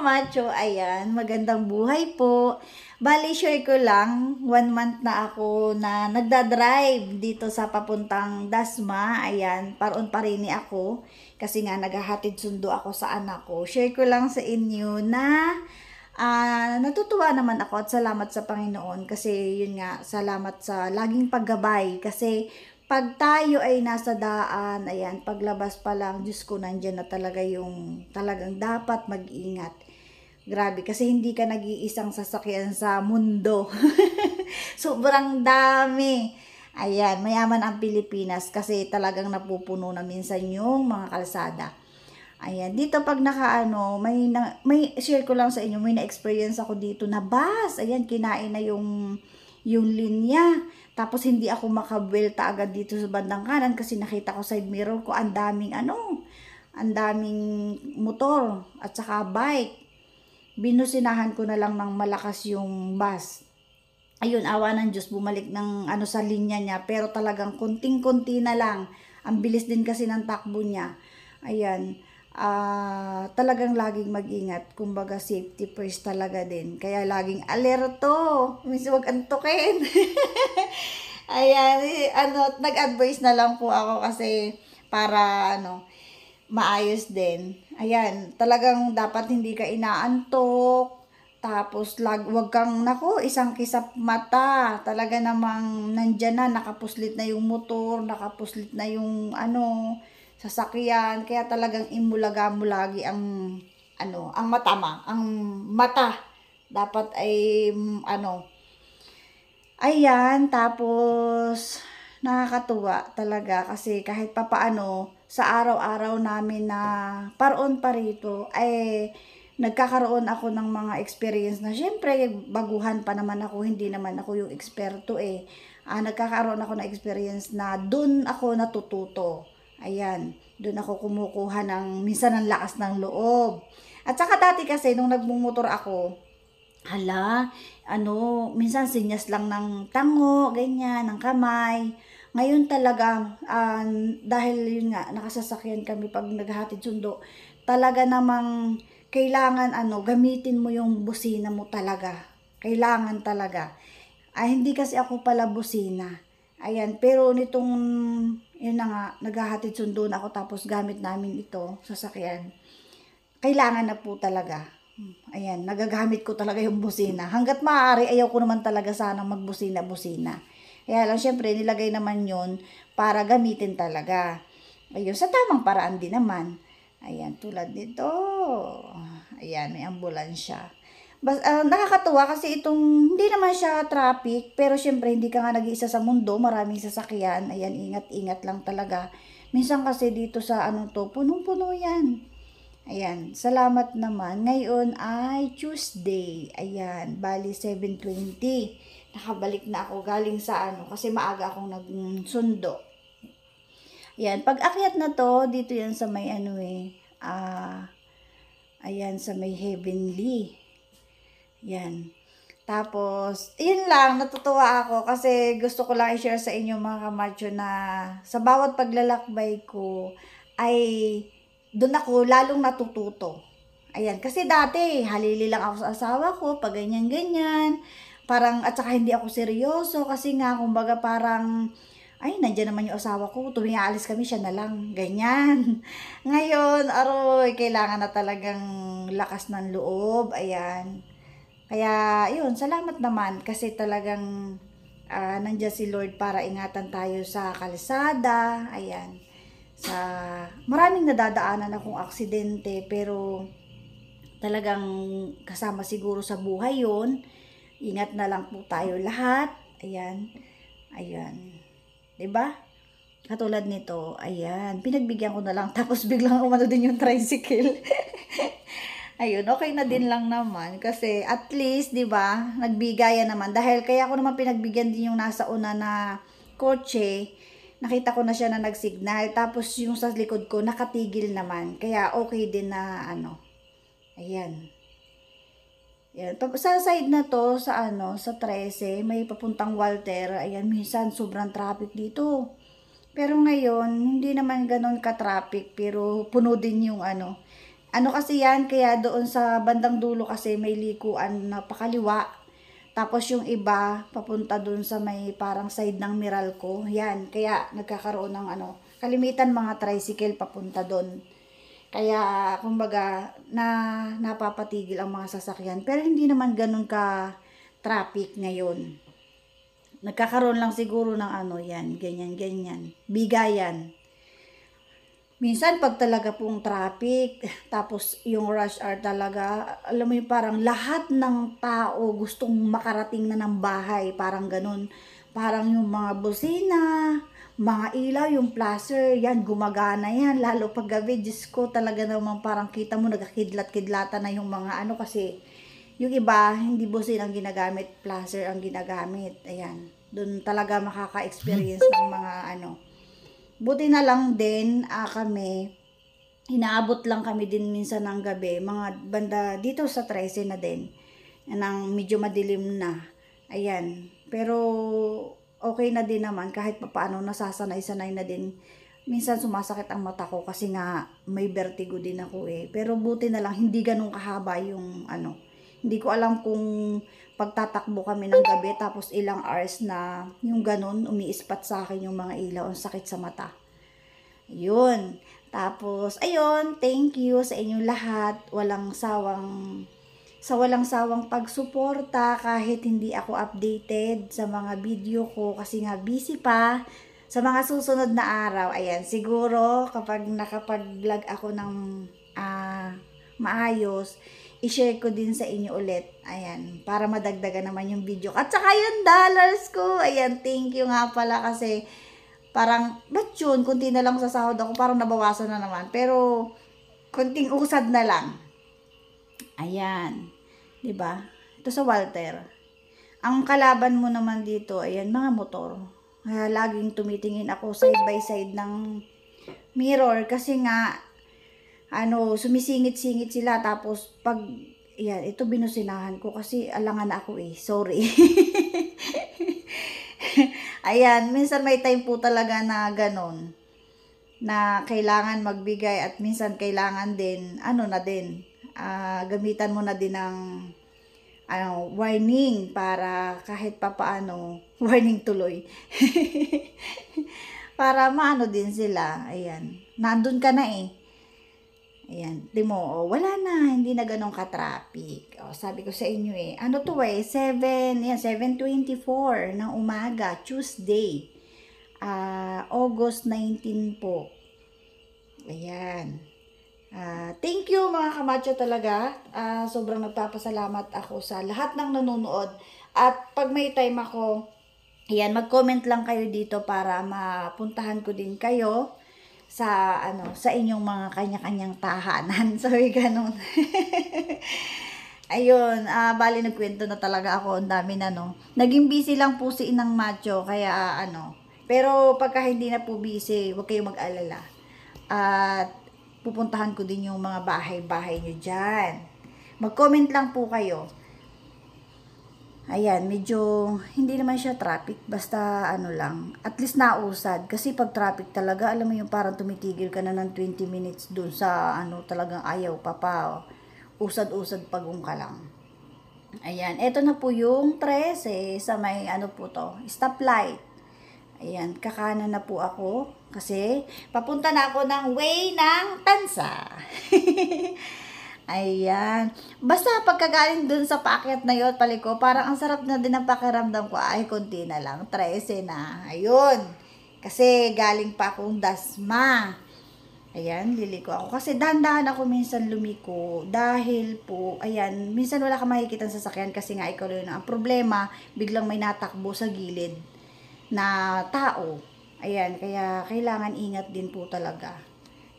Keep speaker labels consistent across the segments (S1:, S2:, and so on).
S1: kamacho, ayan, magandang buhay po. Bali, share ko lang, 1 month na ako na nagda-drive dito sa papuntang Dasma, ayan, paron parini ako. Kasi nga, naghahatid sundo ako sa anak ko. Share ko lang sa inyo na natutuwa naman ako at salamat sa Panginoon kasi yun nga, salamat sa laging paggabay kasi pag tayo ay nasa daan, ayan, paglabas pa lang, Diyos ko, nandyan na talaga yung talagang dapat mag-ingat. Grabe, kasi hindi ka nag-iisang sasakyan sa mundo. Sobrang dami. Ayan, mayaman ang Pilipinas kasi talagang napupuno na minsan yung mga kalsada. Ayan, dito pag nakaano, may share ko lang sa inyo, may na-experience ako dito na bus. Ayan, kinain na yung linya. Tapos hindi ako makabelta agad dito sa bandang kanan kasi nakita ko side mirror ko ang daming ang daming motor at saka bike. Binusinahan ko na lang ng malakas yung bus. Ayun, awa ng Diyos, bumalik ng sa linya niya, pero talagang kunting-kunti na lang. Ang bilis din kasi ng takbo niya. Ayan, talagang laging mag-ingat. Kumbaga, safety first talaga din. Kaya laging alerto. Minsan wag antukin. Ayan, nag-advise na lang po ako kasi para maayos din. Ayan, talagang dapat hindi ka inaantok. Tapos, wag kang, isang kisap mata. Talaga namang nandyan na, nakapuslit na yung motor, nakapuslit na yung, sasakyan. Kaya talagang imulaga mo lagi ang mata. Dapat ay, ayan, tapos, nakakatuwa talaga kasi kahit papaano, sa araw-araw namin na paron parito, ay, nagkakaroon ako ng mga experience na syempre baguhan pa naman ako, hindi naman ako yung eksperto nagkakaroon ako ng experience na dun ako natututo. Ayan, dun ako kumukuha ng minsan ng lakas ng loob. At saka dati kasi nung nagmumotor ako, minsan sinyas lang ng tango, ganyan, ng kamay. Ngayon talaga, dahil yun nga, nakasasakyan kami pag naghahatid sundo, talaga namang kailangan gamitin mo yung busina mo talaga. Kailangan talaga. Hindi kasi ako pala busina. Ayan, pero yun na nga, naghahatid sundo na ako tapos gamit namin ito, sasakyan. Kailangan na po talaga. Ayan, nagagamit ko talaga yung busina. Hanggat maaari, ayaw ko naman talaga sanang magbusina-busina. Kaya lang, syempre, nilagay naman yun para gamitin talaga. Ayun, sa tamang paraan din naman. Ayan, tulad nito. Ayan, may ambulansya. Nakakatuwa kasi hindi naman siya traffic, pero syempre, hindi ka nga nag-iisa sa mundo, maraming sasakyan. Ayan, ingat-ingat lang talaga. Minsan kasi dito sa punong-puno yan. Ayan, salamat naman. Ngayon ay Tuesday. Ayan, bali 7:20. Nakabalik na ako galing sa kasi maaga akong nagsundo. Ayan, pag akyat na to, dito yan sa may ayan, sa may Heavenly. Ayan. Tapos, yun lang, natutuwa ako kasi gusto ko lang i-share sa inyo mga kamacho na sa bawat paglalakbay ko ay doon ako lalong natututo. Ayan, kasi dati halili lang ako sa asawa ko, pag ganyan-ganyan. Parang, at saka hindi ako seryoso kasi nga, kumbaga parang, ay, nandiyan naman yung asawa ko, tuwing aalis kami, siya na lang, ganyan. Ngayon, aroy, kailangan na talagang lakas ng loob, ayan. Kaya, yun, salamat naman kasi talagang nandiyan si Lord para ingatan tayo sa kalsada, ayan. Maraming nadadaanan akong aksidente pero talagang kasama siguro sa buhay yon. Ingat na lang po tayo lahat. Ayan. Ayan. 'Di ba? Katulad nito, ayan, pinagbigyan ko na lang tapos biglang umano din yung tricycle. Ayun, okay na din lang naman kasi at least, 'di ba? Nagbigayan naman dahil kaya ako naman pinagbigyan din yung nasa una na kotse. Nakita ko na siya na nagsignal tapos yung sa likod ko nakatigil naman. Kaya okay din na Ayan. Yan. Sa side na to, sa 13, may papuntang Walter. Ayan, minsan sobrang traffic dito. Pero ngayon, hindi naman ganon ka-traffic, pero puno din yung Ano kasi yan, kaya doon sa bandang dulo kasi may likuan na pakaliwa. Tapos yung iba, papunta doon sa may parang side ng Meralco. Yan, kaya nagkakaroon ng kalimitan mga tricycle papunta doon. Kaya, kumbaga, napapatigil ang mga sasakyan. Pero hindi naman ganun ka traffic ngayon. Nagkakaroon lang siguro ng yan, ganyan. Bigayan. Minsan, pag talaga pong traffic, tapos yung rush hour talaga, alam mo yung parang lahat ng tao gustong makarating na ng bahay. Parang ganun. Parang yung mga busina, mga ilaw, yung placer, yan, gumagana yan. Lalo pag gabi, Diyos ko, talaga naman parang kita mo, nagkakidlat-kidlata na yung mga kasi yung iba, hindi busina ang ginagamit, placer ang ginagamit. Ayan, doon talaga makaka-experience ng mga Buti na lang din kami, inaabot lang kami din minsan ng gabi, mga banda dito sa 13 na din, nang medyo madilim na. Ayan, pero okay na din naman kahit papaano, nasasanay-sanay na din. Minsan sumasakit ang mata ko kasi nga may vertigo din ako pero buti na lang hindi ganun kahaba yung Hindi ko alam kung pagtatakbo kami ng gabi tapos ilang hours na yung ganun, umiispat sa akin yung mga ilaw, ang sakit sa mata. Yun. Tapos, ayun, thank you sa inyong lahat. Sa walang sawang pagsuporta kahit hindi ako updated sa mga video ko kasi nga busy pa. Sa mga susunod na araw, ayan, siguro kapag nakapag-vlog ako ng maayos, i-share ko din sa inyo ulit. Ayan, para madagdagan naman yung video. At saka yung dollars ko. Ayan, thank you nga pala kasi parang, ba't yun? Kunti na lang sa sahod ako, parang nabawasan na naman. Pero, kunting usad na lang. Ayan. 'Di ba? Ito sa Walter. Ang kalaban mo naman dito, ayan, mga motor. Kaya laging tumitingin ako side by side ng mirror kasi nga sumisingit-singit sila tapos pag ito binusinahan ko kasi alangan ako sorry. Ayan, minsan may time po talaga na ganon na kailangan magbigay at minsan kailangan din gamitan mo na din ng warning para kahit papaano warning tuloy. Para maano din sila. Ayan, nandun ka na Ayan, di mo, wala na, hindi na ganun ka-traffic. Sabi ko sa inyo 7:24 ng umaga, Tuesday, August 19 po. Ayan. Thank you mga kamacho talaga. Sobrang nagpapasalamat ako sa lahat ng nanonood. At pag may time ako, ayan, mag-comment lang kayo dito para mapuntahan ko din kayo sa sa inyong mga kanya-kanyang tahanan. Sorry, ganun. Ayun, bali nagkwento na talaga ako, ang dami na Naging busy lang po si Inang Macho, kaya Pero pagka hindi na po busy, huwag kayong mag-alala. At pupuntahan ko din yung mga bahay-bahay nyo dyan. Mag-comment lang po kayo. Ayan, medyo hindi naman siya traffic, basta lang, at least nausad. Kasi pag traffic talaga, alam mo yung parang tumitigil ka na ng 20 minutes dun sa talagang ayaw pa, usad-usad pagong ka lang. Ayan, eto na po yung 13 sa may po to, stoplight. Ayan, kakanan na po ako kasi papunta na ako ng way ng Tansa. Ayan. Basta pagkagaling dun sa paakyat na yun, paliko, parang ang sarap na din ang pakiramdam ko. Ay, konti na lang. 13 na. Ayun. Kasi galing pa akong Dasma. Ayan, liliko ako. Kasi dahan-dahan ako minsan lumiko. Dahil po, ayan, minsan wala ka makikita sa sasakyan kasi nga ikaw yun. Ang problema, biglang may natakbo sa gilid na tao. Ayan, kaya kailangan ingat din po talaga.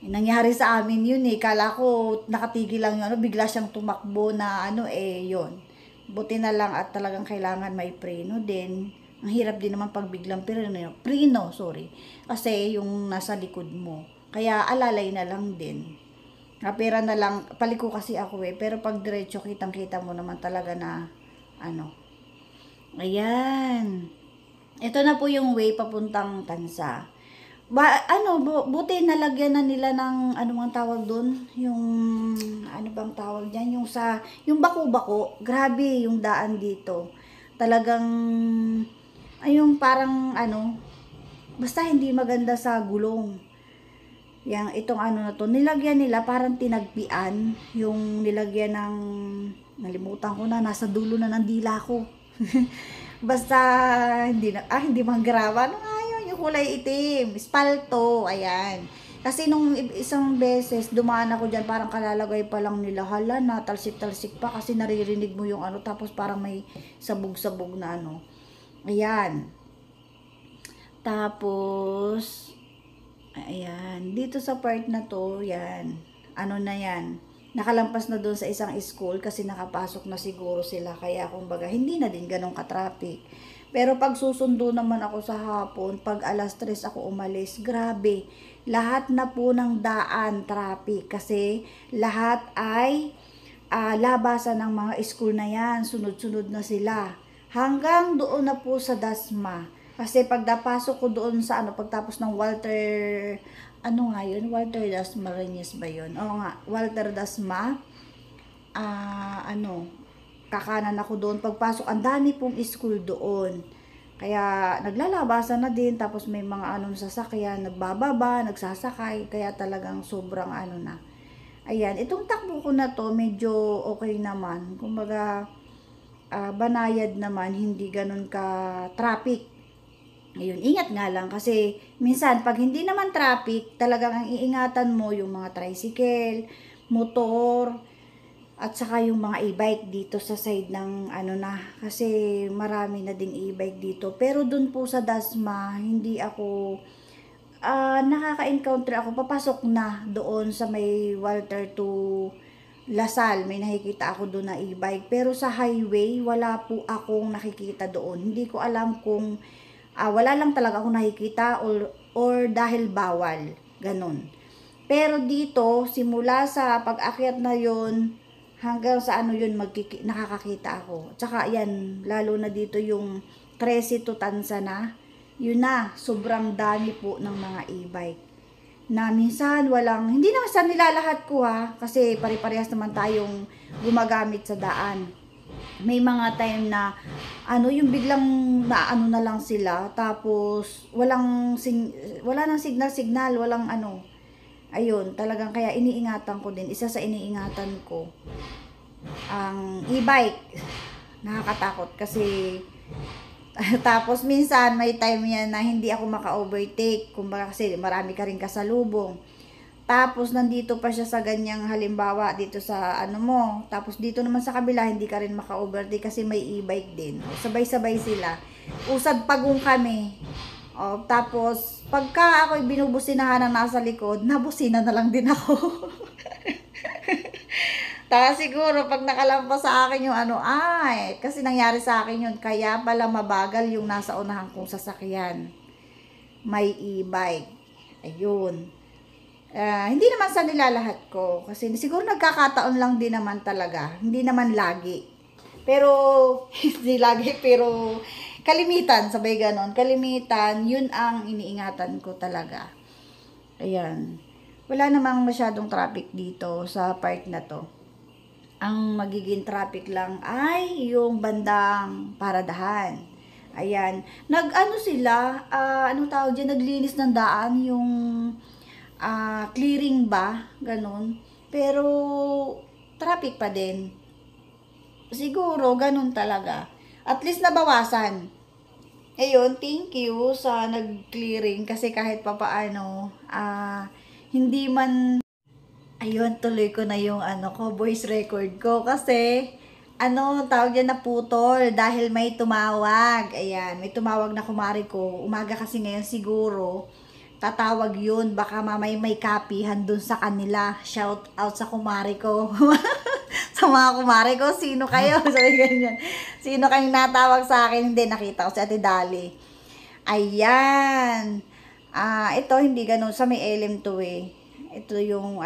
S1: Nangyari sa amin yun kala ko nakatigil lang yun, bigla siyang tumakbo na yun. Buti na lang at talagang kailangan may preno din. Ang hirap din naman pag biglang preno, sorry. Kasi yung nasa likod mo. Kaya alalay na lang din. Kapira na lang, paliko kasi ako pero pag diretso kitang-kita mo naman talaga na Ayan. Ito na po yung way papuntang Tansa. buti nalagyan na nila ng ano ang tawag doon, yung ano bang tawag diyan, yung bako-bako. Grabe yung daan dito. Talagang ayong parang ano, basta hindi maganda sa gulong. Itong ano na to, nilagyan nila parang tinagpian, yung nilagyan ng, nalimutan ko na, nasa dulo na ng dila ko. Basta hindi man graba, ano nga yun, yung kulay itim, espalto, ayan. Kasi nung isang beses dumaan ako diyan, parang kalalagay pa lang nila, hala na talsik-talsik pa kasi naririnig mo yung ano, tapos parang may sabog-sabog na ano. Ayan. Tapos ayan, dito sa part na to, yan, ano na yan, nakalampas na doon sa isang school kasi nakapasok na siguro sila, kaya kumbaga hindi na din ganun ka-traffic. Pero pag susundo naman ako sa hapon, pag alas 3 ako umalis, grabe, lahat na po ng daan traffic kasi lahat ay labasan ng mga school na yan, sunod-sunod na sila. Hanggang doon na po sa Dasma. Kasi pagdapasok ko doon sa pagtapos ng Walter, ano nga yun? Walter Dasma Reyes ba yun? Oo nga, Walter Dasma. Kakanan ako doon. Pagpasok, ang dami pong school doon. Kaya naglalabasan na din, tapos may mga sasakyan, nagbababa, nagsasakay, kaya talagang sobrang na. Ayan, itong takbo ko na to, medyo okay naman. Kumbaga, banayad naman, hindi ganun ka traffic. Ayun, ingat nga lang kasi minsan pag hindi naman traffic, talagang ang iingatan mo yung mga tricycle, motor, at saka yung mga e-bike dito sa side ng kasi marami na ding e-bike dito. Pero dun po sa Dasma, hindi ako nakaka-encounter ako, papasok na doon sa may Walter to Lasal, may nakikita ako doon na e-bike. Pero sa highway, wala po akong nakikita doon. Hindi ko alam kung wala lang talaga akong nakikita or dahil bawal, ganun. Pero dito, simula sa pag-akyat na yon hanggang sa yun, nakakakita ako. Tsaka yan, lalo na dito yung 13 to Tansana, yun na, sobrang dami po ng mga e-bike. Na minsan hindi naman sa nilalahat ko kasi pare-parehas naman tayong gumagamit sa daan. May mga time na yung biglang na lang sila, tapos wala nang signal, walang ayun, talagang kaya iniingatan ko din, isa sa iniingatan ko ang e-bike. Nakakatakot kasi tapos minsan may time yan na hindi ako maka-overtake, kumbaga kasi marami ka rin kasalubong. Tapos nandito pa siya sa ganyang, halimbawa dito sa tapos dito naman sa kabila hindi ka rin maka-overtake kasi may e-bike din. Sabay-sabay sila. Usad pagong kami. Tapos pagka ako'y binubusinahan ng nasa likod, nabusina na lang din ako. Tapos siguro pag nakalampas sa akin yung kasi nangyari sa akin yun, kaya pala mabagal yung nasa unahan kong sasakyan. May e-bike. Ayun. Hindi naman sa nilalahat ko kasi siguro nagkakataon lang din naman talaga, hindi naman lagi, pero hindi lagi, pero kalimitan, sabay ganon, kalimitan, yun ang iniingatan ko talaga. Ayan, wala namang masyadong traffic dito sa part na to. Ang magiging traffic lang ay yung bandang Paradahan. Ayan, sila, anong tawag dyan, naglinis ng daan, yung clearing ba, ganun. Pero traffic pa din. Siguro ganun talaga. At least nabawasan. Ayun, thank you sa nag-clearing kasi kahit papaano hindi man, ayun, tuloy ko na yung voice record ko kasi tawag dyan, naputol dahil may tumawag. Ayan, may tumawag na kumari ko. Umaga kasi ngayon siguro. Tatawag yun, baka mamay may kapihan dun sa kanila. Shout out sa kumari ko. Sa mga kumari ko, sino kayo? Sabi ganyan. Sino kayong natawag sa akin? Hindi, nakita ko si Ate Dali. Ayan. Ito hindi ganun, sa may LM to Ito yung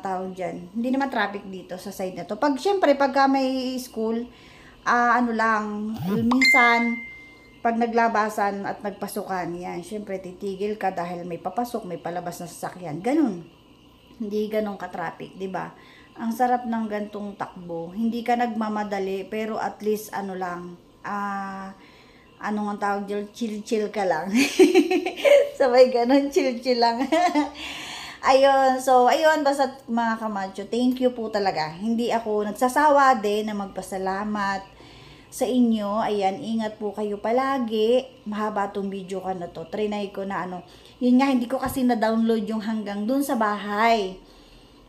S1: tawag dyan. Hindi naman traffic dito sa side na to. Syempre, pagka may school, minsan, pag naglabasan at nagpasukan, yan, syempre titigil ka dahil may papasok, may palabas na sasakyan. Ganun. Hindi ganun ka-traffic, 'di ba? Ang sarap ng gantong takbo. Hindi ka nagmamadali, pero at least ano lang, ano nga tawag dyan, chill-chill ka lang. Sabay ganun, chill-chill lang. Ayun, so, ayun, basta mga kamacho, thank you po talaga. Hindi ako nagsasawa din na magpasalamat sa inyo. Ayan, ingat po kayo palagi. Mahaba tong video ka na to. Trinay ko na ano. Yun nga, hindi ko kasi na-download yung hanggang dun sa bahay.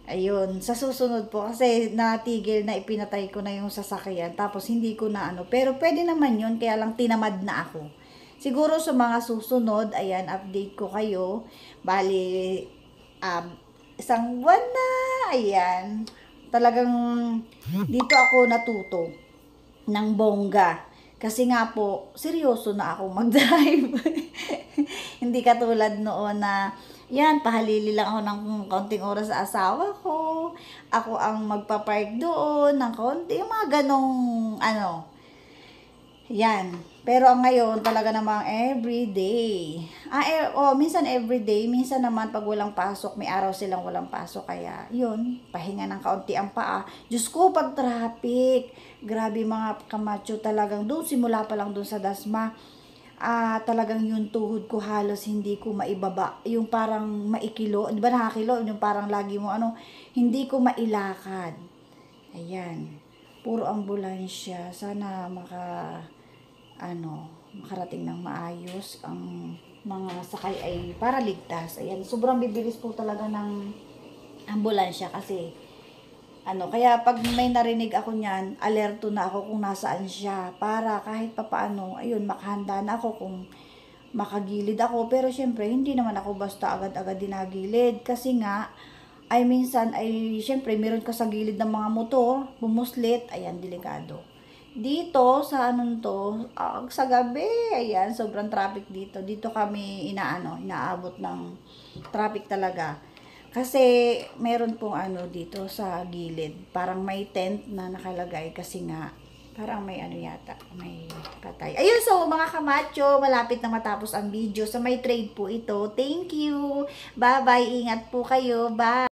S1: Ayun, sa susunod po kasi natigil na ipinatay ko na yung sasakyan. Tapos hindi ko na ano. Pero pwede naman yun, kaya lang tinamad na ako. Siguro sa mga susunod, ayan, update ko kayo. Bali, isang buwan na, ayan. Talagang dito ako natuto ng bongga. Kasi nga po, seryoso na ako mag-drive. Hindi katulad noon na, yan, pahalili lang ako ng konting oras sa asawa ko. Ako ang magpapark doon ng konti. Yung mga ganong, ano, yan. Pero ang ngayon, talaga namang everyday. Minsan everyday, minsan naman pag walang pasok, may araw silang walang pasok. Kaya, yun, pahinga ng kaunti ang paa. Diyos ko, pag traffic, grabe mga kamacho, talagang doon, simula pa lang doon sa Dasma, talagang yung tuhod ko halos hindi ko maibaba. Yung parang maikilo, di ba nakakilo? Yung parang lagi mo, hindi ko mailakad. Ayan. Puro ambulansya. Sana makarating ng maayos. Ang mga sakay ay para ligtas. Ayan. Sobrang bibilis po talaga ng ambulansya kasi kaya pag may narinig ako niyan, alerto na ako kung nasaan siya para kahit papaano, ayun, makahanda na ako kung makagilid ako. Pero syempre, hindi naman ako basta agad-agad dinagilid kasi nga, minsan syempre, meron ka sa gilid ng mga motor, bumuslit, ayan, delikado. Dito, sa sa gabi, ayan, sobrang traffic dito. Dito kami inaabot ng traffic talaga. Kasi meron pong dito sa gilid, parang may tent na nakalagay kasi nga parang may yata, may patay. Ayun, so mga kamacho, malapit na matapos ang video. So may trade po ito. Thank you. Bye-bye. Ingat po kayo. Bye.